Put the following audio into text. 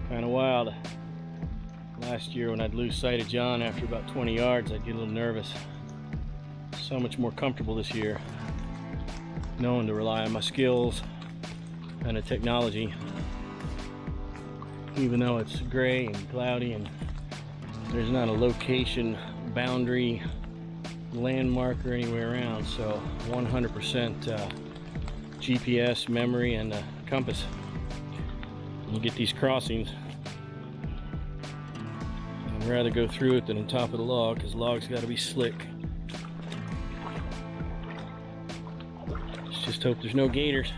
Kind of wild. Last year when I'd lose sight of John after about 20 yards, I'd get a little nervous. So much more comfortable this year, knowing to rely on my skills and the technology. Even though it's gray and cloudy and there's not a location boundary landmarker anywhere around, so 100% GPS memory and compass. You get these crossings, I'd rather go through it than on top of the log, because log's got to be slick. Let's just hope there's no gators.